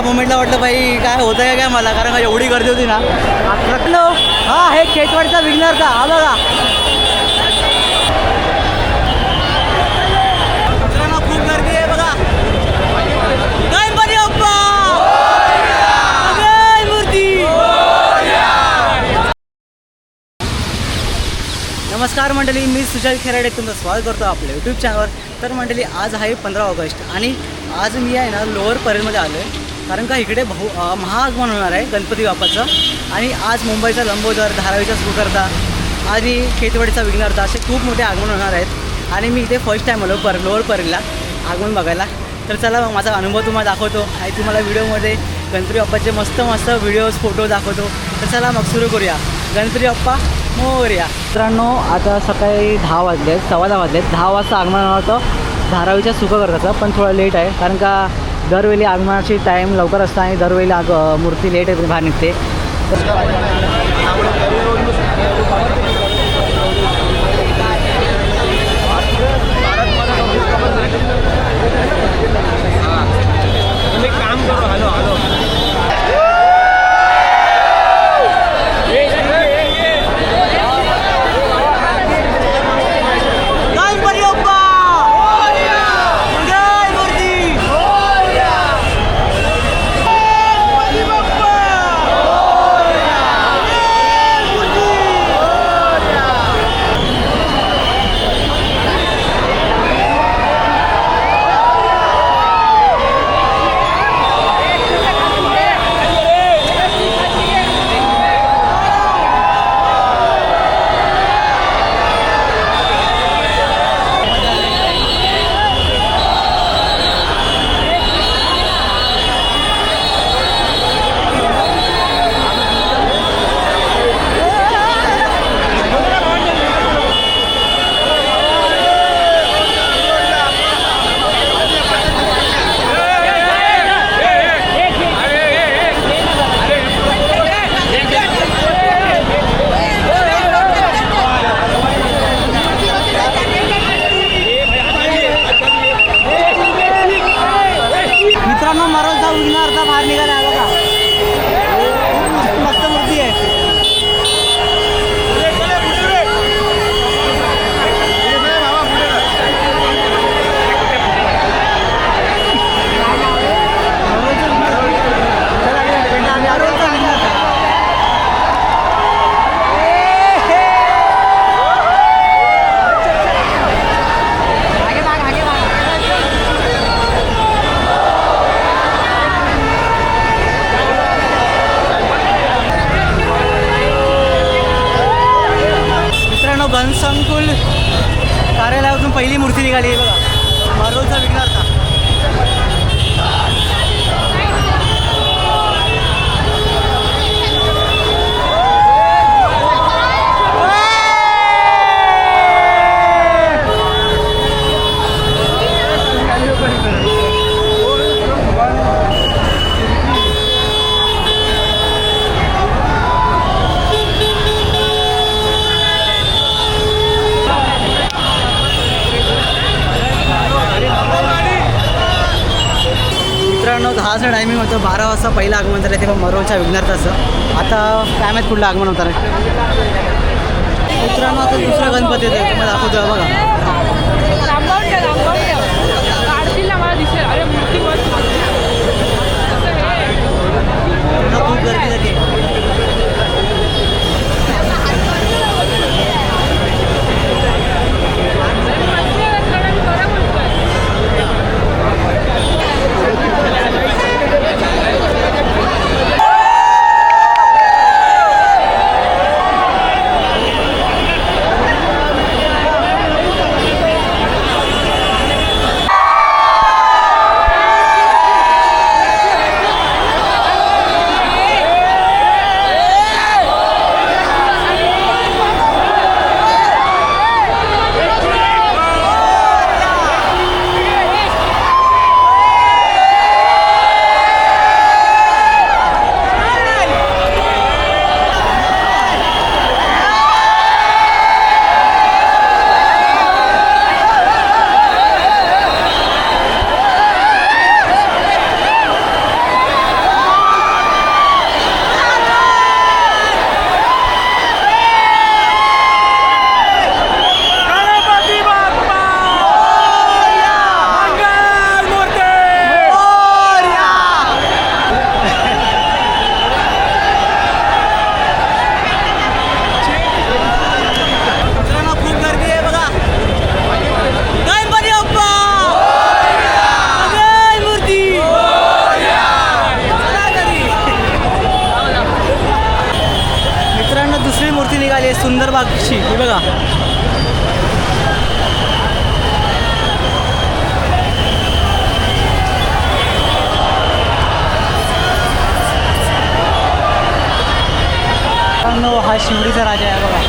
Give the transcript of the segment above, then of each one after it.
एका मोमेंटला वाटलं भाई काय होतं आहे काय मला, कारण का एवढी गर्दी होती ना. हा हे खेतवाडीचा विघ्नहर्ता हा बघा. खूप गर्दी आहे बघा. गणपती बाप्पा मूर्ती. नमस्कार मंडळी, मी सुजल खेराडे तुमचं स्वागत करतो आपल्या यूट्यूब चॅनलवर. तर मंडळी आज आहे 15 ऑगस्ट आणि आज मी आहे ना लोअर परेलमध्ये आलो आहे, कारण का इकडे महाआगमन होणार आहे गणपती बाप्पाचं. आणि आज मुंबईचा लंबोदर, धारावीचा सुकर्ता आणि खेतवाडीचा विघ्नहर्ता असे खूप मोठे आगमन होणार आहेत. आणि मी इथे फर्स्ट टाईम आलो लोअर परेलला आगमन बघायला. तर चला मग माझा अनुभव तुम्हाला दाखवतो आणि तुम्हाला व्हिडिओमध्ये गणपती बाप्पाचे मस्त व्हिडिओज फोटो दाखवतो. तर चला मग सुरू करूया. गणपती बाप्पा मोरया. मित्रांनो आता सकाळी 10 वाजले आहेत, 10:15 वाजले आहेत. 10 वाजता आगमन होतं धारावीच्या सुकर्ताचं, पण थोडं लेट आहे कारण का दरवेळी आगमनाची टाईम लवकर असतं आणि दरवेळी मूर्ती लेट आहे बाहेर निघते. काम करो. हॅलो बाहेर निघाला आहे बघा. मस्त मूर्ती आहे. घनसंकुल कार्यालयातून पहिली मूर्ती निघाली आहे बघा, मारोलचा विघ्नहर्ता. मित्रांनो 10चं टायमिंग होतं, 12 वाजता पहिलं आगमन झालं ते पण मरोलच्या विघ्नहर्ताचं. आता काय माहीत कुठलं आगमन होतं आहे. मित्रांनो आता दुसरा गणपती येतो, तुम्हाला दाखवतो बघा. खूप गर्दी झाली. कशी हे बघा. मित्रांनो हा शिवडीचा राजा आहे बघा.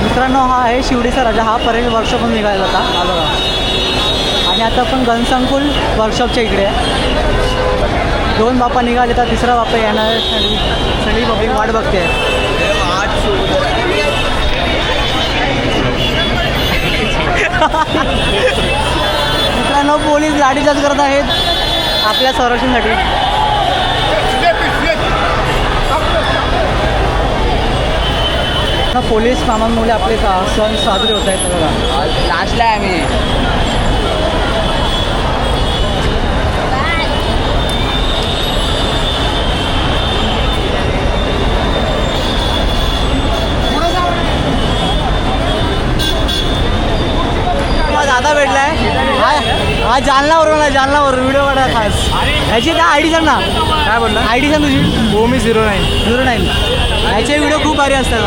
मित्रांनो हा आहे शिवडीचा राजा. हा परेड वर्कशॉपमध्ये निघाला होता हा बघा. आणि आता आपण गणसंकुल वर्कशॉपच्या इकडे आहे. 2 बापा निघाले तर तिसरा बापा येणार. सगळी पब्लिक वाट बघते. मित्रांनो पोलीस लाठीचार्ज करत आहेत आपल्या संरक्षणासाठी. पोलीस कामांमुळे आपले सण साजरे होत आहेत बघा. लास्टला आहे आम्ही. दादा भेटलाय हा जालनावरून आहे. जालनावरून व्हिडिओ काढा खास. ह्याची काय आय डी सांग ना. काय बोलला? आय डी सांग तुझी. ओमी 09. ह्याचे व्हिडिओ खूप भारी असतात.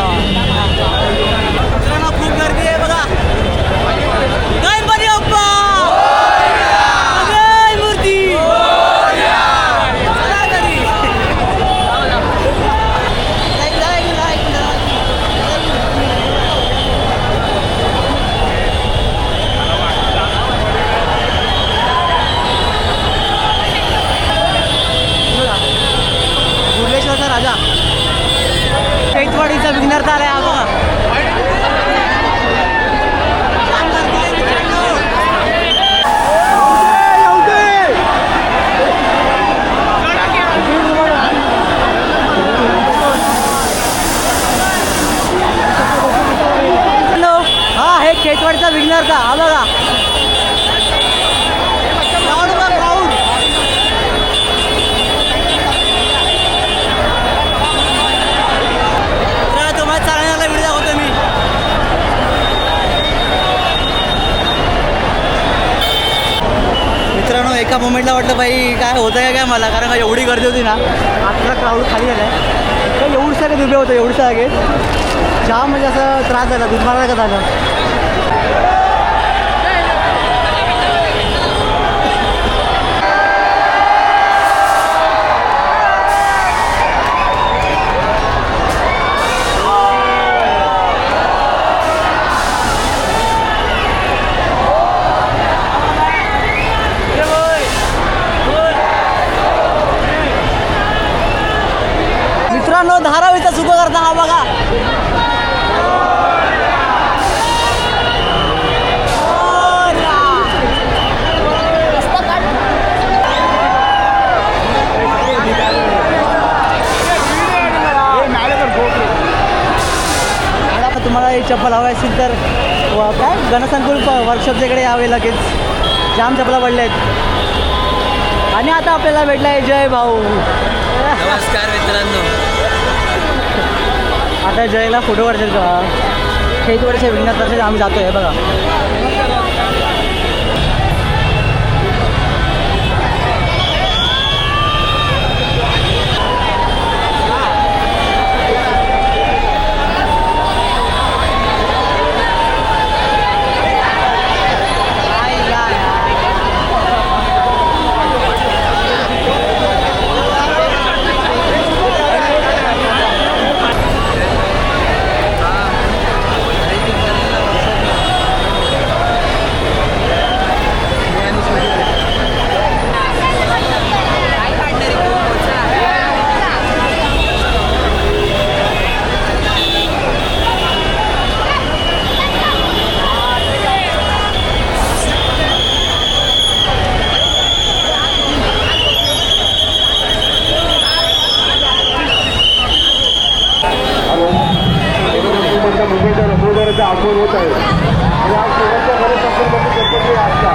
मित्रांनो खूप गर्दी आहे बघा. गणपती बाप्पा जय मूर्ती. चला घरी. भुवनेश्वरचा राजा चैतवाडीचा विघ्नहर्ता आलाय हा बघा. हा हे चैतवाडीचा विघ्नहर्ता हा बघा. तुम्हाला चालण्याला व्हिडिओ दाखवतो मी. मित्रांनो एका मोमेंटला वाटलं बाई काय होतं आहे काय मला, कारण का एवढी गर्दी होती ना. आता क्राऊड खाली झाला आहे. तर एवढं सगळे उभे होते. एवढं सगळे जाम म्हणजे असं त्रास झाला. दूध मारायला का झालं. मित्रांनो धारावीचा सुख करता हा बघा. तुम्हाला ही चप्पल हवी असेल तर काय गणसंकुल वर्कशॉपच्या इकडे यावे लगेच. जाम चप्पला पडल्या आहेत. आणि आता आपल्याला भेटला आहे जय भाऊ. नमस्कार मित्रांनो. आता जयला फोटो काढतील का. चैतवाडीच्या विघ्नहर्त्यासाठी आम्ही जातो आहे बघा. आगमन होत आहे आणि आज शेवटच्या घरी संपर्काची गणपती आजचा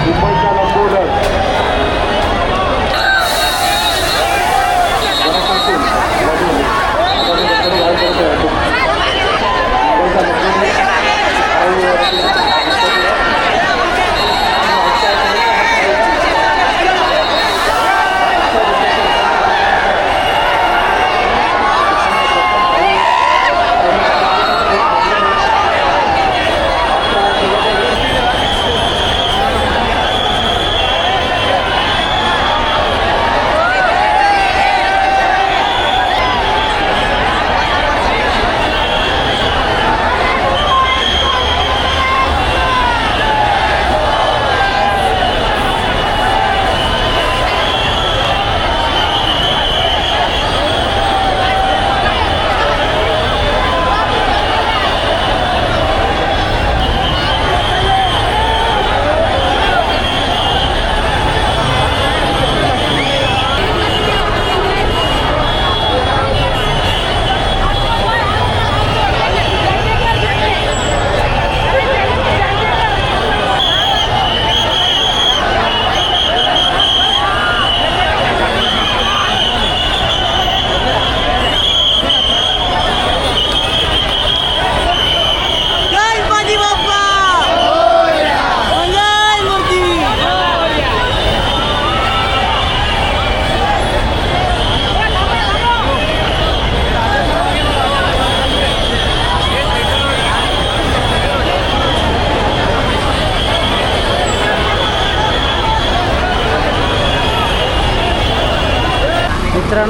मुंबईचा लंबोदर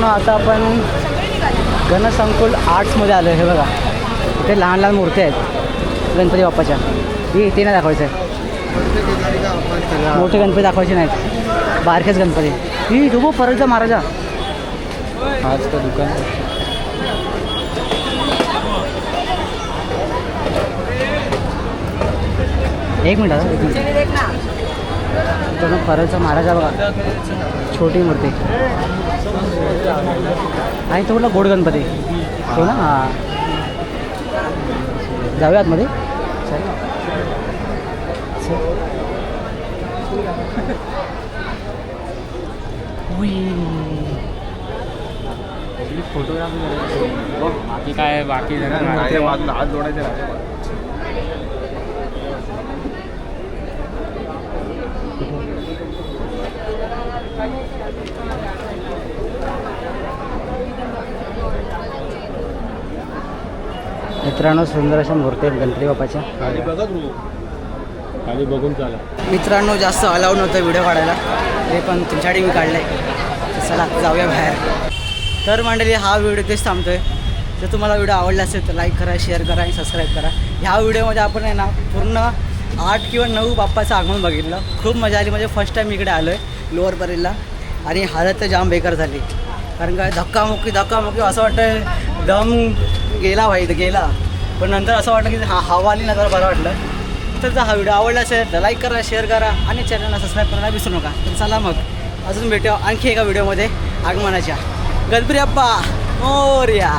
मित्रांनो आता आपण गणसंकुल आर्ट्समध्ये आलो हे बघा. इथे लहान लहान मूर्ती आहेत गणपती बाप्पाच्या. ते नाही दाखवायचं आहे, मोठे गणपती दाखवायचे नाहीत, बारकेच गणपती. ही तो परळचा महाराजा आज का दुकान एक मिनिट परळचा महाराजा बघा, छोटी मूर्ती. आणि तो बोला गोड गणपती तो ना. हां जाऊया आतमध्ये. बाकी काय बाकी बाजूला हात जोडायचे राहते. मित्रांनो सुंदर अशा मूर्ती आहेत गणपती बाप्पाच्या. खाली बघा तू, खाली बघून चाला. मित्रांनो जास्त अलाउड नव्हतं व्हिडिओ काढायला, ते पण तुमच्यासाठी मी काढलं आहे. चला आता जाऊया बाहेर. तर मंडळी हा व्हिडिओ तेच थांबतोय. जर तुम्हाला व्हिडिओ आवडला असेल तर लाईक करा, शेअर करा आणि सबस्क्राईब करा. ह्या व्हिडिओमध्ये आपण आहे ना पूर्ण 8 किंवा 9 बाप्पाचं आगमन बघितलं. खूप मजा आली. म्हणजे फर्स्ट टाईम इकडे आलो आहे लोअर परेलला. आणि हालत तर जाम बेकार झाली, कारण काय धक्कामुक्की असं वाटतं दम गेला भाई गेला. पण नंतर असं वाटलं की हवा आली ना जरा बरं वाटलं. तर जर हा व्हिडिओ आवडला असेल तर लाईक करा, शेअर करा आणि चॅनलला सबस्क्राईब करायला विसरू नका. तर चला मग अजून भेटूया आणखी एका व्हिडिओमध्ये आगमनाच्या. गणपती बाप्पा मोरया.